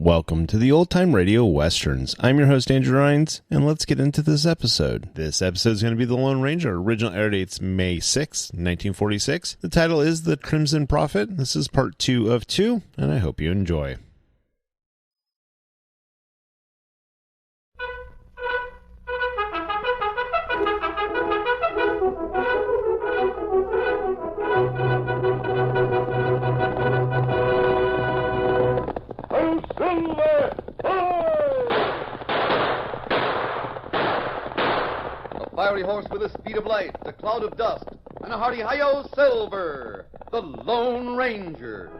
Welcome to the Old Time Radio Westerns. I'm your host, Andrew Rines, and let's get into this episode. This episode is going to be The Lone Ranger. Original air date's May 6, 1946. The title is The Crimson Prophet. This is part 2 of 2, and I hope you enjoy. Fiery horse with the speed of light, a cloud of dust, and a hearty hi-yo, Silver, the Lone Ranger.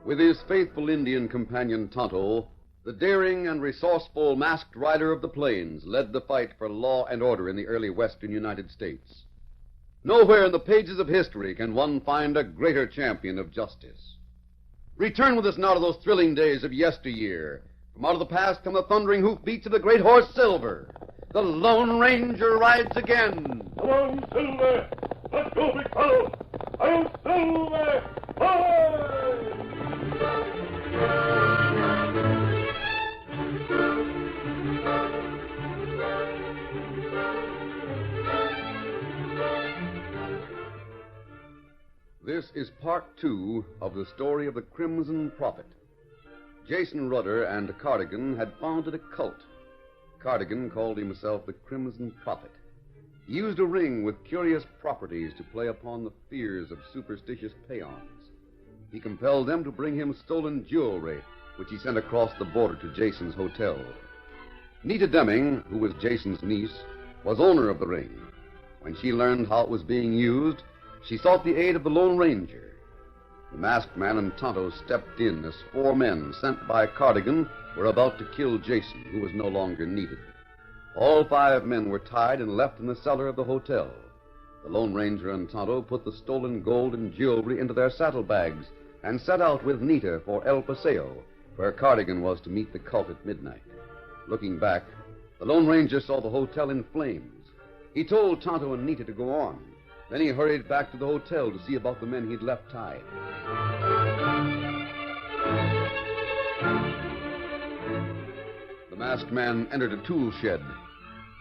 With his faithful Indian companion Tonto, the daring and resourceful masked rider of the plains led the fight for law and order in the early western United States. Nowhere in the pages of history can one find a greater champion of justice. Return with us now to those thrilling days of yesteryear. From out of the past come the thundering hoofbeats of the great horse Silver. The Lone Ranger rides again. Come on, Silver! Let's go, big fellow! I'll Silver! Hi! This is part 2 of the story of the Crimson Prophet. Jason Rudder and Cardigan had founded a cult. Cardigan called himself the Crimson Prophet. He used a ring with curious properties to play upon the fears of superstitious peons. He compelled them to bring him stolen jewelry, which he sent across the border to Jason's hotel. Nita Deming, who was Jason's niece, was owner of the ring. When she learned how it was being used, she sought the aid of the Lone Ranger. The masked man and Tonto stepped in as 4 men sent by Cardigan were about to kill Jason, who was no longer needed. All 5 men were tied and left in the cellar of the hotel. The Lone Ranger and Tonto put the stolen gold and jewelry into their saddlebags and set out with Nita for El Paseo, where Cardigan was to meet the cult at midnight. Looking back, the Lone Ranger saw the hotel in flames. He told Tonto and Nita to go on. Then he hurried back to the hotel to see about the men he'd left tied. The masked man entered a tool shed,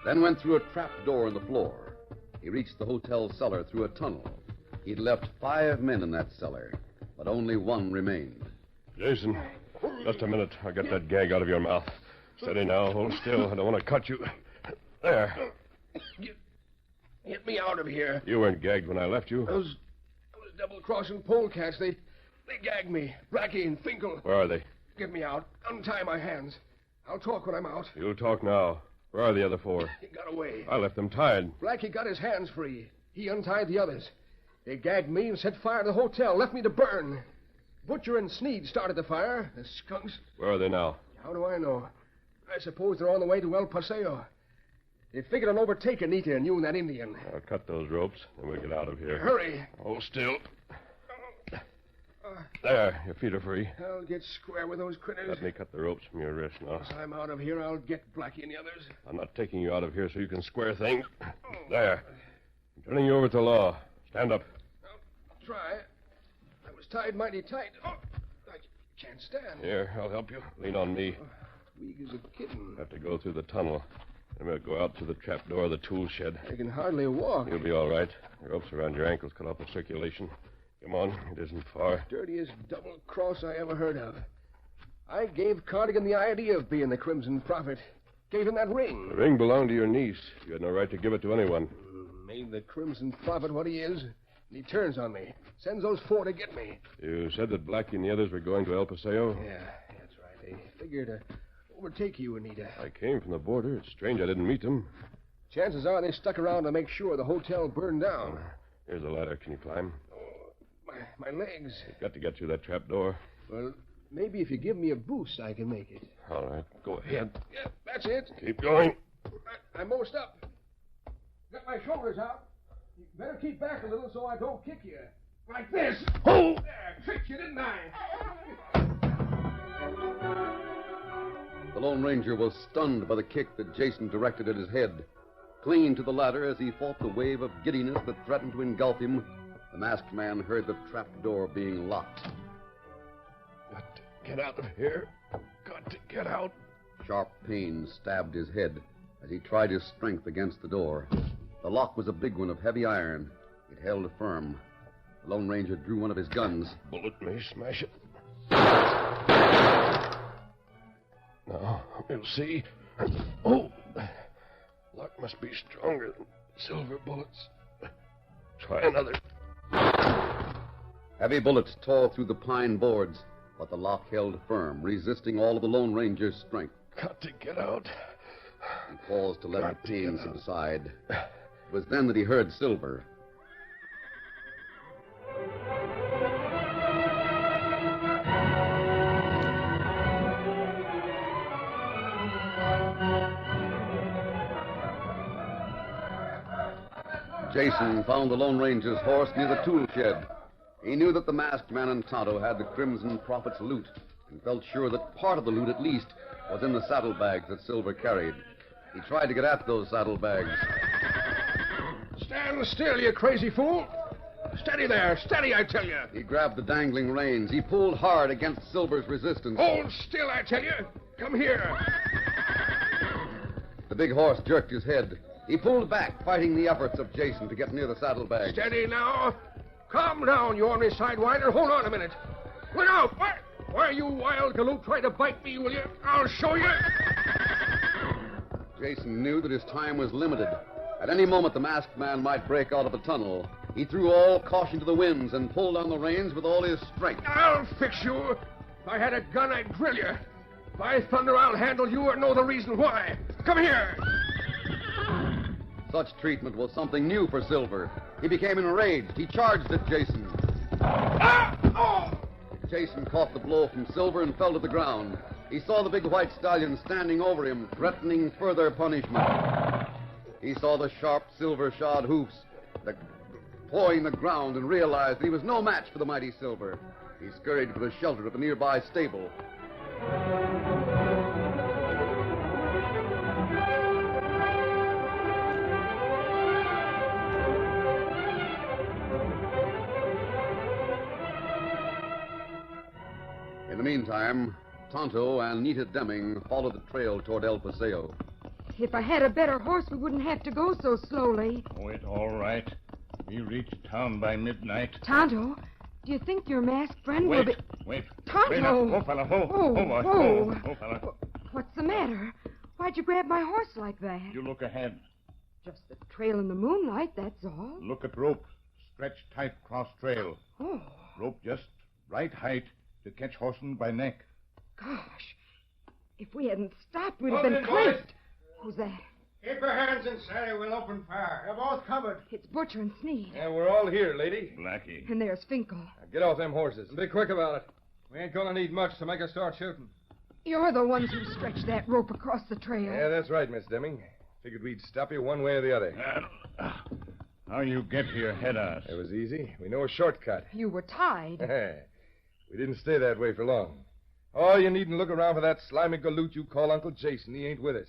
then went through a trap door in the floor. He reached the hotel cellar through a tunnel. He'd left 5 men in that cellar, but only 1 remained. Jason, just a minute. I'll get that gag out of your mouth. Steady now. Hold still. I don't want to cut you. There. Get me out of here. You weren't gagged when I left you. Those double-crossing polecats, they gagged me. Blackie and Finkel. Where are they? Get me out. Untie my hands. I'll talk when I'm out. You'll talk now. Where are the other 4? He got away. I left them tied. Blackie got his hands free. He untied the others. They gagged me and set fire to the hotel, left me to burn. Butcher and Sneed started the fire. The skunks. Where are they now? How do I know? I suppose they're on the way to El Paseo. They figured on overtaking Nita and you and that Indian. I'll cut those ropes, and we'll get out of here. Hurry. Hold still. There, your feet are free. I'll get square with those critters. Let me cut the ropes from your wrist now. Once I'm out of here, I'll get Blackie and the others. I'm not taking you out of here so you can square things. There. I'm turning you over to law. Stand up. I'll try. I was tied mighty tight. Oh, I can't stand. Here, I'll help you. Lean on me. Weak as a kitten. Have to go through the tunnel. Then we'll go out to the trap door of the tool shed. I can hardly walk. You'll be all right. The ropes around your ankles cut off the circulation. Come on, it isn't far. Dirtiest double cross I ever heard of. I gave Cardigan the idea of being the Crimson Prophet. Gave him that ring. The ring belonged to your niece. You had no right to give it to anyone. Made the Crimson Prophet what he is. And he turns on me. Sends those 4 to get me. You said that Blackie and the others were going to El Paseo? Yeah, that's right. They figured to overtake you, Anita. I came from the border. It's strange I didn't meet them. Chances are they stuck around to make sure the hotel burned down. Here's a ladder. Can you climb? My legs. You've got to get through that trap door. Well, maybe if you give me a boost, I can make it. All right, go ahead. Yeah, that's it. Keep going. I'm most up. Got my shoulders out. You better keep back a little so I don't kick you. Like this. Oh! There, tricked you, didn't I? The Lone Ranger was stunned by the kick that Jason directed at his head. Clinging to the ladder as he fought the wave of giddiness that threatened to engulf him, the masked man heard the trap door being locked. Got to get out of here. Got to get out. Sharp pain stabbed his head as he tried his strength against the door. The lock was a big one of heavy iron. It held firm. The Lone Ranger drew one of his guns. Bullet may smash it. Now, we'll see. Oh! Lock must be stronger than silver bullets. Try another. Heavy bullets tore through the pine boards, but the lock held firm, resisting all of the Lone Ranger's strength. Got to get out. He paused to let the pain subside. It was then that he heard Silver. Jason found the Lone Ranger's horse near the tool shed. He knew that the masked man and Tonto had the Crimson Prophet's loot, and felt sure that part of the loot, at least, was in the saddlebags that Silver carried. He tried to get at those saddlebags. Stand still, you crazy fool. Steady there. Steady, I tell you. He grabbed the dangling reins. He pulled hard against Silver's resistance. Hold still, I tell you. Come here. The big horse jerked his head. He pulled back, fighting the efforts of Jason to get near the saddlebags. Steady now. Calm down, you ornery sidewinder. Hold on a minute. Look out. Why, you wild galoot, try to bite me, will you? I'll show you. Jason knew that his time was limited. At any moment, the masked man might break out of the tunnel. He threw all caution to the winds and pulled on the reins with all his strength. I'll fix you. If I had a gun, I'd drill you. By thunder, I'll handle you or know the reason why. Come here. Such treatment was something new for Silver. He became enraged. He charged at Jason. Jason caught the blow from Silver and fell to the ground. He saw the big white stallion standing over him, threatening further punishment. He saw the sharp silver-shod hoofs pawing the ground and realized that he was no match for the mighty Silver. He scurried for the shelter of a nearby stable. In the meantime, Tonto and Nita Deming followed the trail toward El Paseo. If I had a better horse, we wouldn't have to go so slowly. Oh, it's all right. We reach town by midnight. Tonto, do you think your masked friend will be... Wait. Tonto! Wait up. Oh, fella, ho. Oh, boy. whoa. Oh, fella. What's the matter? Why'd you grab my horse like that? You look ahead. Just the trail in the moonlight, that's all. Look at rope. Stretched tight cross trail. Oh, Rope just right height to catch horseman by neck. gosh. If we hadn't stopped, we'd have Hold been it, boys. clipped. Who's that? Keep your hands inside. We'll open fire. They're both covered. It's Butcher and Sneed. Yeah, we're all here, lady. Blackie. And there's Finkel. Now get off them horses and be quick about it. We ain't gonna need much to make us start shooting. You're the ones who stretched that rope across the trail. Yeah, that's right, Miss Deming. If Figured we'd stop you one way or the other. How you get here ahead of us? It was easy. We know a shortcut. You were tied. We didn't stay that way for long. Oh, you needn't look around for that slimy galoot you call Uncle Jason. He ain't with us.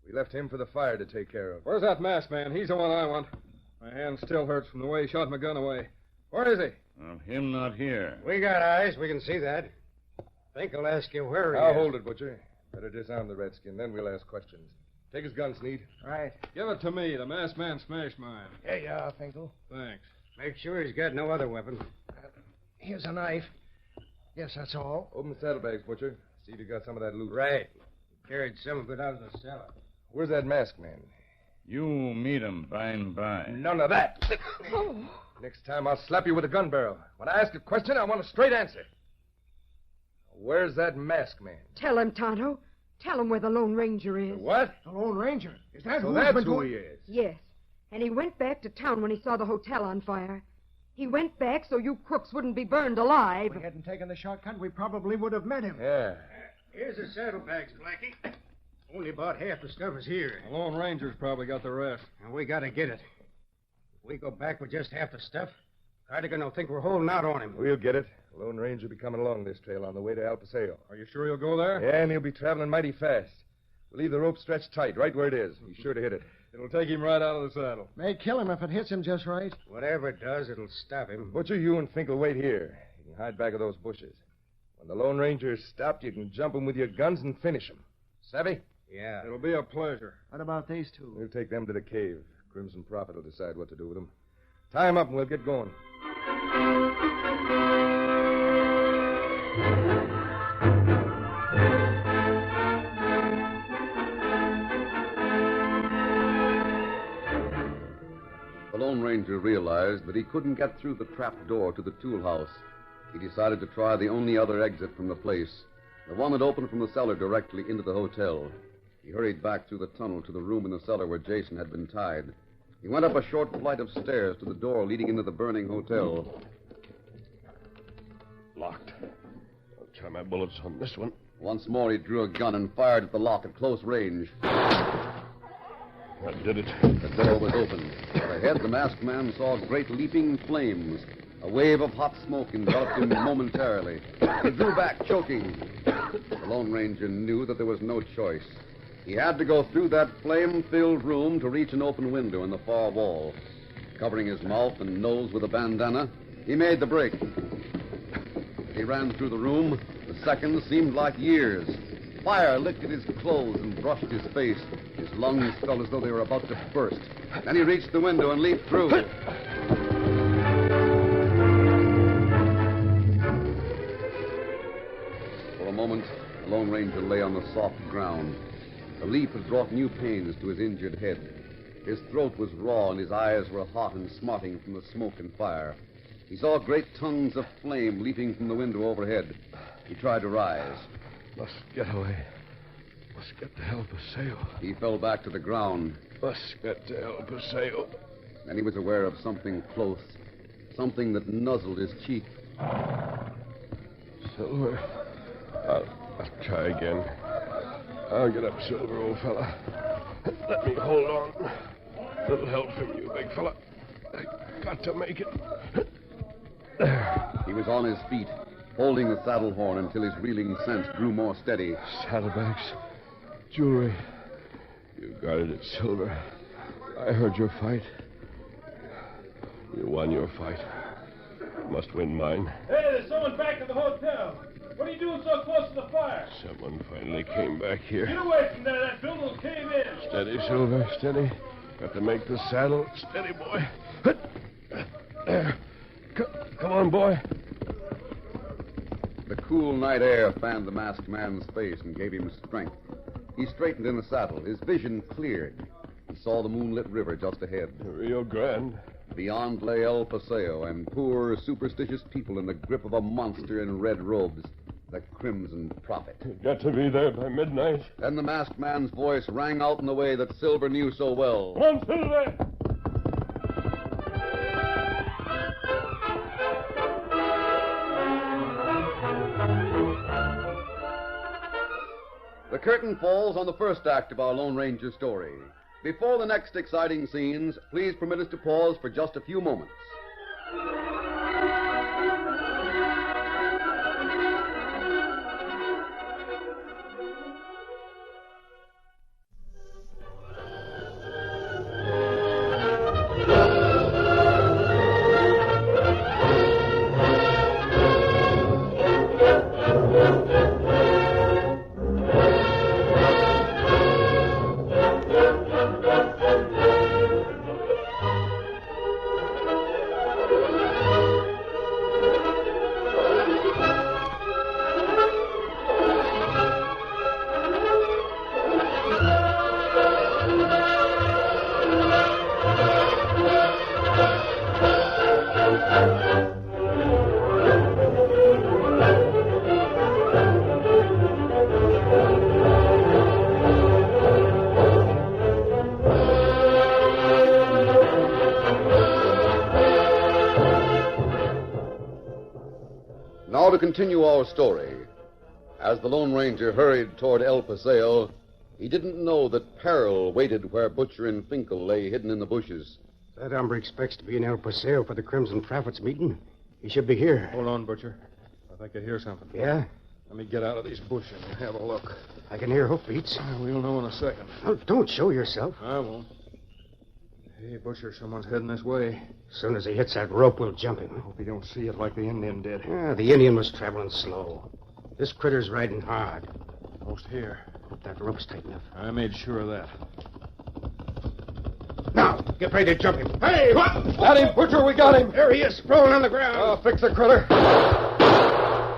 We left him for the fire to take care of. Where's that masked man? He's the one I want. My hand still hurts from the way he shot my gun away. Where is he? Well, him not here. We got eyes. We can see that. Think I'll ask you where he Now is. hold it, Butcher. Better disarm the redskin, then we'll ask questions. Take his gun, Sneed. Right. Give it to me. The masked man smashed mine. Here you are, Finkel. Thanks. Make sure he's got no other weapon. Here's a knife. Yes, that's all. Open the saddlebags, Butcher. See if you got some of that loot. Right. Carried some of it out of the cellar. Where's that masked man? You meet him by and by. None of that. Oh, Next time I'll slap you with a gun barrel. When I ask a question, I want a straight answer. Where's that masked man? tell him, Tonto. Tell him where the Lone Ranger is. What? The Lone Ranger. Is that So who's that's been who doing... he is. Yes. And he went back to town when he saw the hotel on fire. He went back so you crooks wouldn't be burned alive. If we hadn't taken the shortcut, we probably would have met him. Yeah. Here's the saddlebags, Blackie. Only about half the stuff is here. The Lone Ranger's probably got the rest. And we gotta get it. If we go back with just half the stuff, Cardigan will think we're holding out on him. We'll get it. The Lone Ranger will be coming along this trail on the way to El Paseo. Are you sure you'll go there? Yeah, and he'll be traveling mighty fast. We'll leave the rope stretched tight right where it is. He's sure to hit it. It'll take him right out of the saddle. May kill him if it hits him just right. Whatever it does, it'll stop him. Butcher, you and Finkel wait here. You can hide back of those bushes. When the Lone Ranger is stopped, you can jump him with your guns and finish him. Savvy? Yeah. It'll be a pleasure. What about these two? We'll take them to the cave. Crimson Prophet will decide what to do with them. Tie him up and we'll get going. The Lone Ranger realized that he couldn't get through the trap door to the tool house. He decided to try the only other exit from the place, the one that opened from the cellar directly into the hotel. He hurried back through the tunnel to the room in the cellar where Jason had been tied. He went up a short flight of stairs to the door leading into the burning hotel. Locked. I'll try my bullets on this one. Once more, he drew a gun and fired at the lock at close range. That did it. The door was open. Ahead, the masked man saw great leaping flames. A wave of hot smoke enveloped him momentarily. He drew back, choking. The Lone Ranger knew that there was no choice. He had to go through that flame-filled room to reach an open window in the far wall. Covering his mouth and nose with a bandana, he made the break. He ran through the room. The seconds seemed like years. Fire licked at his clothes and brushed his face. His lungs felt as though they were about to burst. Then he reached the window and leaped through. For a moment, the Lone Ranger lay on the soft ground. The leap had brought new pains to his injured head. His throat was raw and his eyes were hot and smarting from the smoke and fire. He saw great tongues of flame leaping from the window overhead. He tried to rise. Must get away. Must get to El Paseo. He fell back to the ground. Must get to El Paseo. Then he was aware of something close, something that nuzzled his cheek. Silver. I'll try again. I'll get up, Silver, old fella. Let me hold on. Little help from you, big fella. I got to make it. There. He was on his feet, holding the saddle horn until his reeling sense grew more steady. Saddlebags. Jewelry. You guarded it, Silver. I heard your fight. You won your fight. Must win mine. Hey, there's someone back at the hotel. What are you doing so close to the fire? Someone finally came back here. Get away from there. That building will cave in. Steady, Silver, steady. Got to make the saddle. Steady, boy. There. Come on, boy. The cool night air fanned the masked man's face and gave him strength. He straightened in the saddle. His vision cleared. He saw the moonlit river just ahead. Rio Grande. Beyond lay El Paseo and poor, superstitious people in the grip of a monster in red robes, the Crimson Prophet. Got to be there by midnight. Then the masked man's voice rang out in the way that Silver knew so well. Come on, Silver! The curtain falls on the first act of our Lone Ranger story. Before the next exciting scenes, please permit us to pause for just a few moments. Now to continue our story. As the Lone Ranger hurried toward El Paseo, he didn't know that peril waited where Butcher and Finkel lay hidden in the bushes. That hombre expects to be in El Paseo for the Crimson Prophets meeting. He should be here. Hold on, Butcher. I think I hear something. Yeah? Let me get out of these bushes and have a look. I can hear hoofbeats. We'll know in a second. Oh, don't show yourself. I won't. Hey, Butcher, someone's heading this way. As soon as he hits that rope, we'll jump him. Hope he don't see it like the Indian did. Yeah, the Indian was traveling slow. This critter's riding hard. Almost here. Hope that rope's tight enough. I made sure of that. Now, get ready to jump him. Hey, what? Got him, Butcher. We got him. There he is, sprawling on the ground. I'll fix the critter.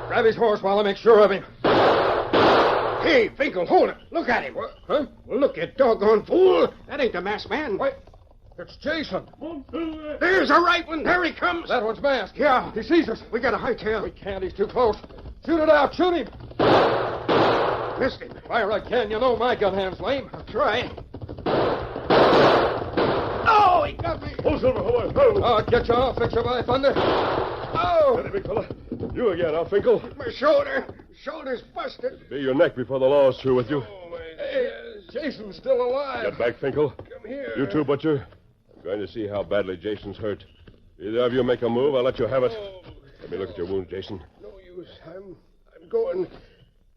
Grab his horse while I make sure of him. Hey, Finkel, hold it. Look at him. What? Huh? Well, look, you doggone fool. That ain't the masked man. Wait. It's Jason. There's a right one. There he comes. That one's masked. Yeah. He sees us. We got a hightail. We can't. He's too close. Shoot it out. Shoot him. Missed him. Fire I can. You know my gun hand's lame. I'll try. Oh, he got me. Oh, Silver, hold on. Oh. I'll get you. I'll fix you by thunder. Oh. Steady, big fella. You again, huh, Finkel? My shoulder. Shoulder's busted. Be your neck before the law's through with you. Hey, Jason's still alive. Get back, Finkel. Come here. You too, Butcher. I'm going to see how badly Jason's hurt. Either of you make a move, I'll let you have it. Let me look at your wound, Jason. No use. I'm going.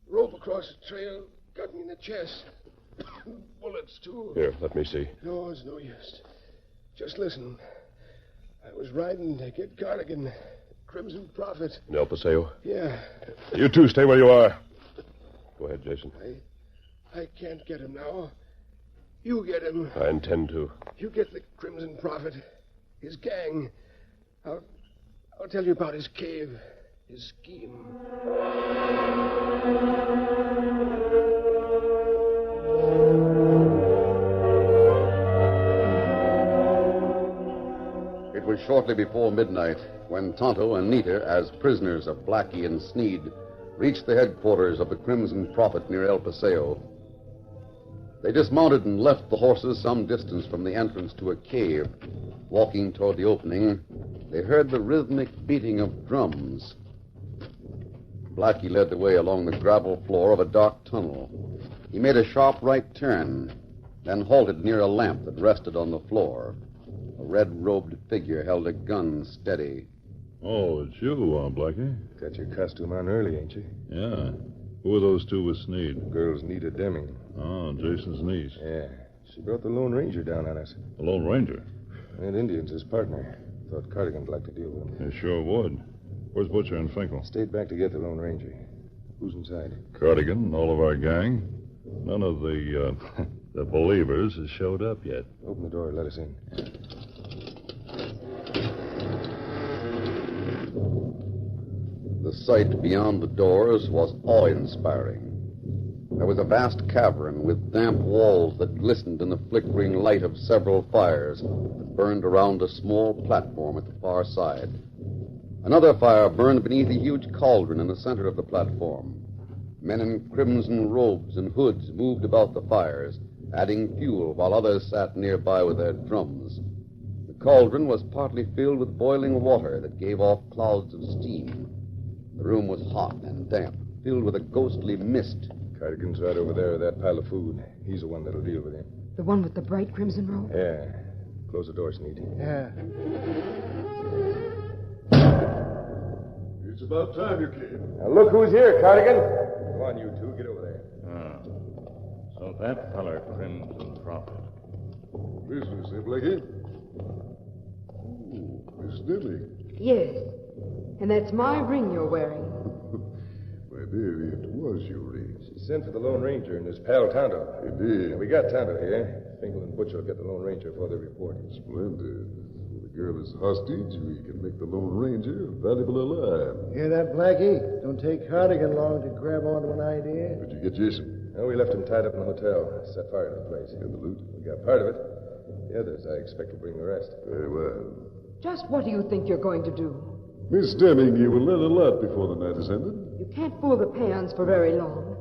Rope across the trail got me in the chest. Bullets, too. Here, let me see. No, it's no use. Just listen. I was riding to get Cardigan, Crimson Prophet. In El Paseo? Yeah. You two stay where you are. Go ahead, Jason. I can't get him now. You get him. I intend to. You get the Crimson Prophet. His gang. I'll tell you about his cave. His scheme. It was shortly before midnight when Tonto and Nita, as prisoners of Blackie and Sneed, reached the headquarters of the Crimson Prophet near El Paseo. They dismounted and left the horses some distance from the entrance to a cave. Walking toward the opening, they heard the rhythmic beating of drums. Blackie led the way along the gravel floor of a dark tunnel. He made a sharp right turn, then halted near a lamp that rested on the floor. A red-robed figure held a gun steady. Oh, it's you, Blackie. Got your costume on early, ain't you? Yeah. Who are those two with Sneed? The girl's Nita Deming. Oh, Jason's niece. Yeah. She brought the Lone Ranger down on us. The Lone Ranger? That Indian's his partner. Thought Cardigan'd like to deal with him. He sure would. Where's Butcher and Finkel? Stayed back to get the Lone Ranger. Who's inside? Cardigan, all of our gang. None of the, the believers has showed up yet. Open the door. Let us in. The sight beyond the doors was awe-inspiring. There was a vast cavern with damp walls that glistened in the flickering light of several fires that burned around a small platform at the far side. Another fire burned beneath a huge cauldron in the center of the platform. Men in crimson robes and hoods moved about the fires, adding fuel while others sat nearby with their drums. The cauldron was partly filled with boiling water that gave off clouds of steam. The room was hot and damp, filled with a ghostly mist. Cardigan's right over there with that pile of food. He's the one that'll deal with him. The one with the bright crimson robe? Yeah. Close the door, Sneed. Yeah. It's about time you came. Now look who's here, Cardigan. Come on, you two. Get over there. So that feller, Crimson Prophet. Business, eh, Blackie? Ooh, Miss Dilly. Yes. And that's my ring you're wearing. My dear, it was your ring. She sent for the Lone Ranger and his pal Tonto. He did. And we got Tonto here. Finkel and Butcher will get the Lone Ranger for their report. Splendid. When the girl is hostage, we can make the Lone Ranger valuable alive. Hear that, Blackie? Don't take Cardigan long to grab onto an idea. Did you get Jason? No, we left him tied up in the hotel. Set fire to the place. And the loot? We got part of it. The others, I expect, will bring the rest. Very well. Just what do you think you're going to do? Miss Deming, you will learn a lot before the night is ended. You can't fool the peons for very long.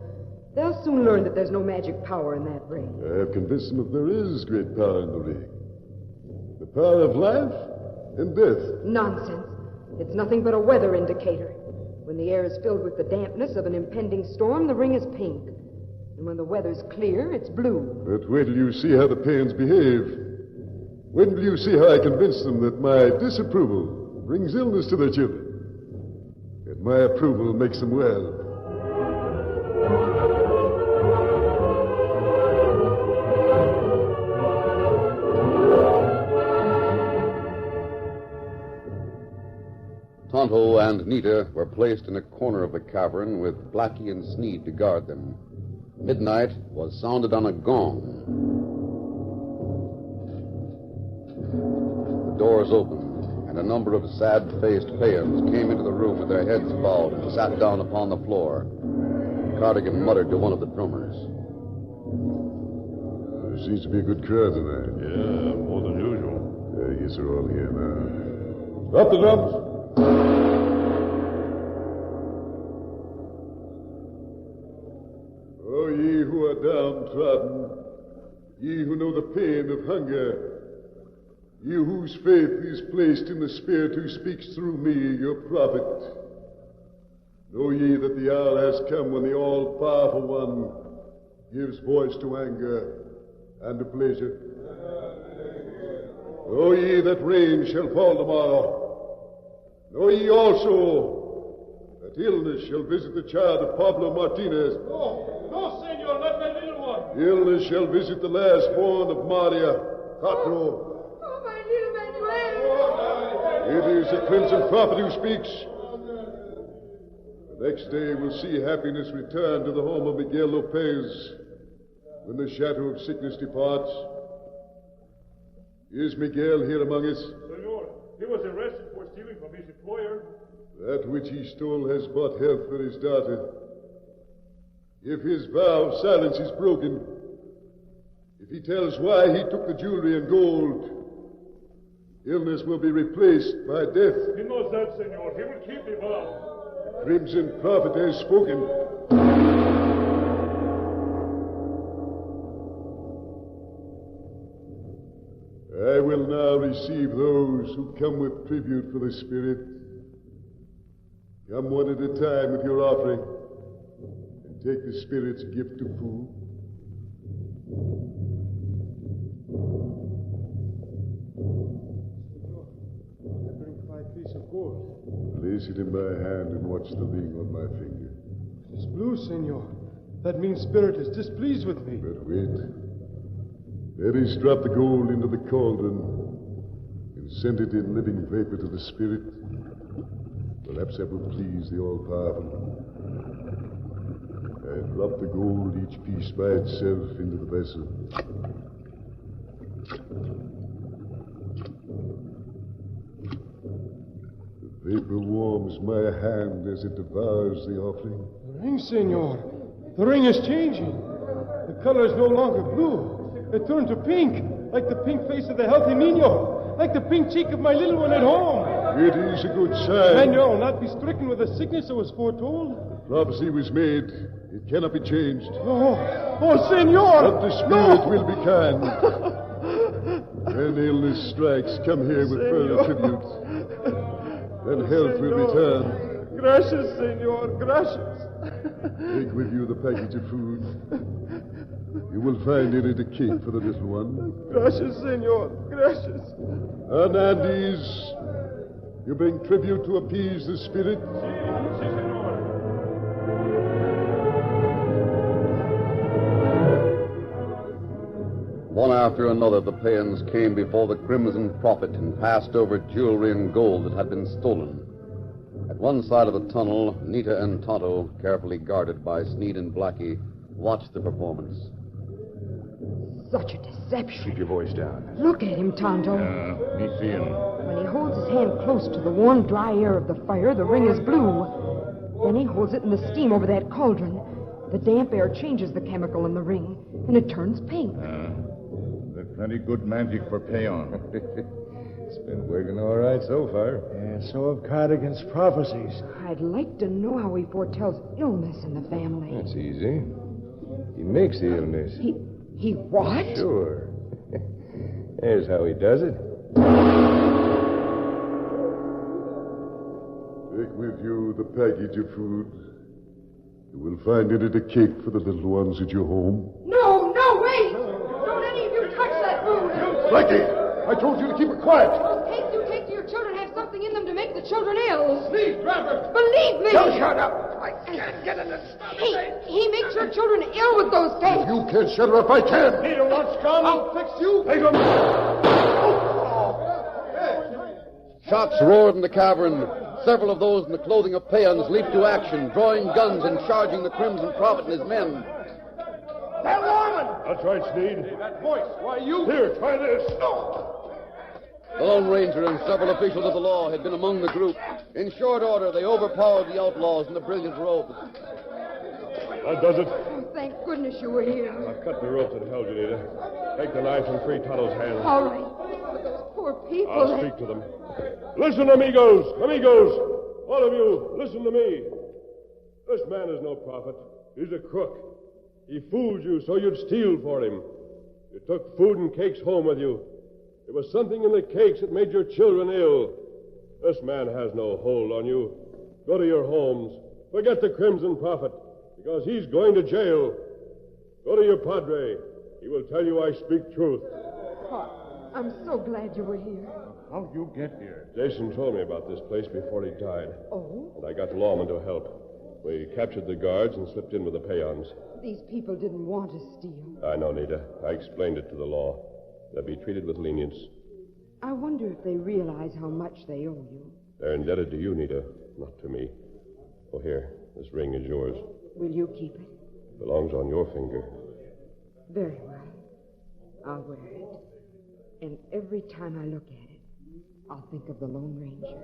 They'll soon learn that there's no magic power in that ring. I have convinced them that there is great power in the ring. The power of life and death. Nonsense. It's nothing but a weather indicator. When the air is filled with the dampness of an impending storm, the ring is pink. And when the weather's clear, it's blue. But wait till you see how the peons behave. Wait till you see how I convince them that my disapproval brings illness to their children. And my approval makes them well. Tonto and Nita were placed in a corner of the cavern with Blackie and Sneed to guard them. Midnight was sounded on a gong. The doors opened, and a number of sad-faced peons came into the room with their heads bowed and sat down upon the floor. Cardigan muttered to one of the drummers. There seems to be a good crowd tonight. Yeah, more than usual. I guess they're all here now. Drop the drums. Oh, ye who are downtrodden, ye who know the pain of hunger, ye whose faith is placed in the Spirit who speaks through me, your prophet, know ye that the hour has come when the all-powerful one gives voice to anger and to pleasure. Know ye that rain shall fall tomorrow. Know ye also that illness shall visit the child of Pablo Martinez. No, senor, not my little one. Illness shall visit the last born of Maria, Catro. Oh, my little Manuel. It is the Crimson Prophet who speaks. The next day we'll see happiness return to the home of Miguel Lopez when the shadow of sickness departs. Is Miguel here among us? Senor, he was arrested for stealing from his employer. That which he stole has brought health for his daughter. If his vow of silence is broken, if he tells why he took the jewelry and gold, illness will be replaced by death. He knows that, senor. He will keep the vow. Crimson Prophet has spoken. I will now receive those who come with tribute for the Spirit. Come one at a time with your offering, and take the Spirit's gift of food. I bring 5 pieces of gold. Place it in my hand and watch the ring on my finger. It's blue, senor. That means Spirit is displeased with me. But wait. Let us drop the gold into the cauldron and send it in living vapor to the Spirit. Perhaps that will please the All-Powerful. I drop the gold, each piece by itself, into the vessel. The vapor warms my hand as it devours the offering. The ring, senor. The ring is changing. The color is no longer blue. It turned to pink, like the pink face of the healthy Nino, like the pink cheek of my little one at home. It is a good sign. Senor will not be stricken with a sickness that was foretold. The prophecy was made. It cannot be changed. Oh, senor! But the Spirit will be kind. When illness strikes, come here with further tribute. Then health will return. Gracias, senor, gracias. Take with you the package of food. You will find in it a cake for the little one. Gracias, senor. Gracias. Hernandez, you bring tribute to appease the spirit? One after another, the Payans came before the Crimson Prophet and passed over jewelry and gold that had been stolen. At one side of the tunnel, Nita and Tonto, carefully guarded by Sneed and Blackie, watched the performance. Such a deception. Keep your voice down. Look at him, Tonto. Me seeing. When he holds his hand close to the warm, dry air of the fire, the ring is blue. Then he holds it in the steam over that cauldron. The damp air changes the chemical in the ring, and it turns pink. Plenty good magic for payon. It's been working all right so far. And so have Cardigan's prophecies. I'd like to know how he foretells illness in the family. That's easy. He makes the illness. He what? Sure. Here's how he does it. Take with you the package of food. You will find in it a cake for the little ones at your home. No, wait! Don't any of you touch that food! Blackie, I told you to keep it quiet. Those cakes you take to your children have something in them to make the children ill. Sneed, grab her! Believe me! Don't shut up! I can't get in this stuff. He makes your children ill with those cakes. If you can't shut her up, I can. Peter wants come. I'll fix you! Take him. Shots roared in the cavern. Several of those in the clothing of Payans leaped to action, drawing guns and charging the Crimson Prophet and his men. That woman! That's right, Sneed. That voice, why you... Here, try this. The Lone Ranger and several officials of the law had been among the group. In short order, they overpowered the outlaws in the brilliant robes. That does it. Oh, thank goodness you were here. I've cut the rope that held you, Nita. Take the knife from free Tonto's hand. All right. But those poor people... I'll speak to them. Listen, amigos! All of you, listen to me. This man is no prophet. He's a crook. He fooled you so you'd steal for him. You took food and cakes home with you. There was something in the cakes that made your children ill. This man has no hold on you. Go to your homes. Forget the Crimson Prophet, because he's going to jail. Go to your padre. He will tell you I speak truth. Oh, I'm so glad you were here. How'd you get here? Jason told me about this place before he died. Oh? And I got the lawmen to help. We captured the guards and slipped in with the Payans. These people didn't want to steal. I know, Nita. I explained it to the law. They'll be treated with lenience. I wonder if they realize how much they owe you. They're indebted to you, Nita, not to me. Oh, here. This ring is yours. Will you keep it? It belongs on your finger. Very well. I'll wear it. And every time I look at it, I'll think of the Lone Ranger.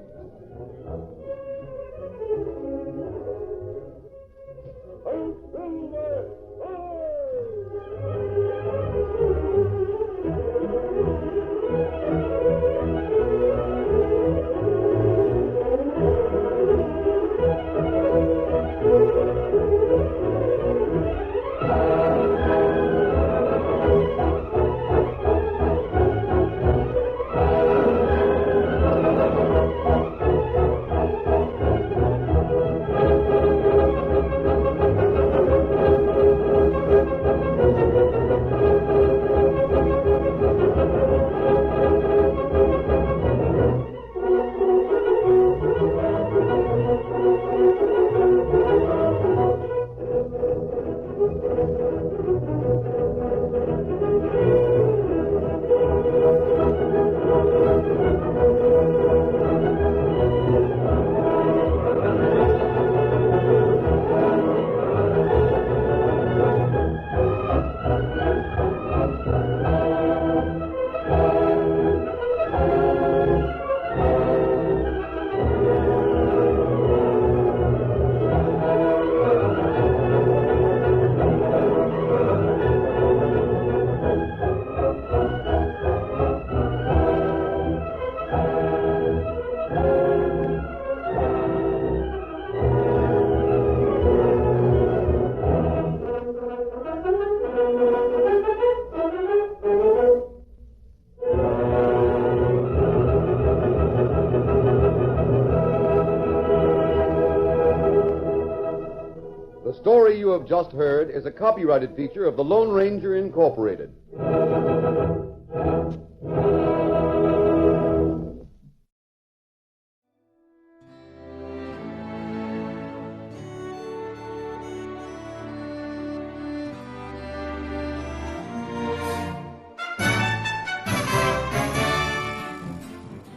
story you have just heard is a copyrighted feature of the Lone Ranger Incorporated.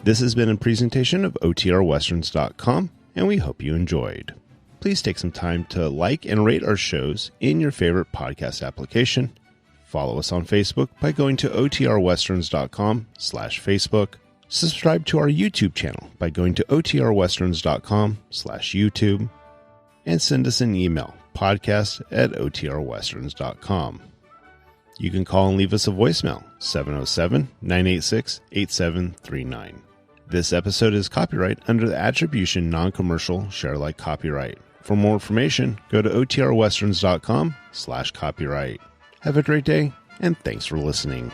This has been a presentation of OTRWesterns.com, and we hope you enjoyed. Please take some time to like and rate our shows in your favorite podcast application. Follow us on Facebook by going to OTRWesterns.com/Facebook. Subscribe to our YouTube channel by going to OTRWesterns.com/YouTube. And send us an email, podcast@OTRWesterns.com. You can call and leave us a voicemail, 707-986-8739. This episode is copyright under the Attribution Non-Commercial Share Alike copyright. For more information, go to OTRWesterns.com/copyright. Have a great day, and thanks for listening.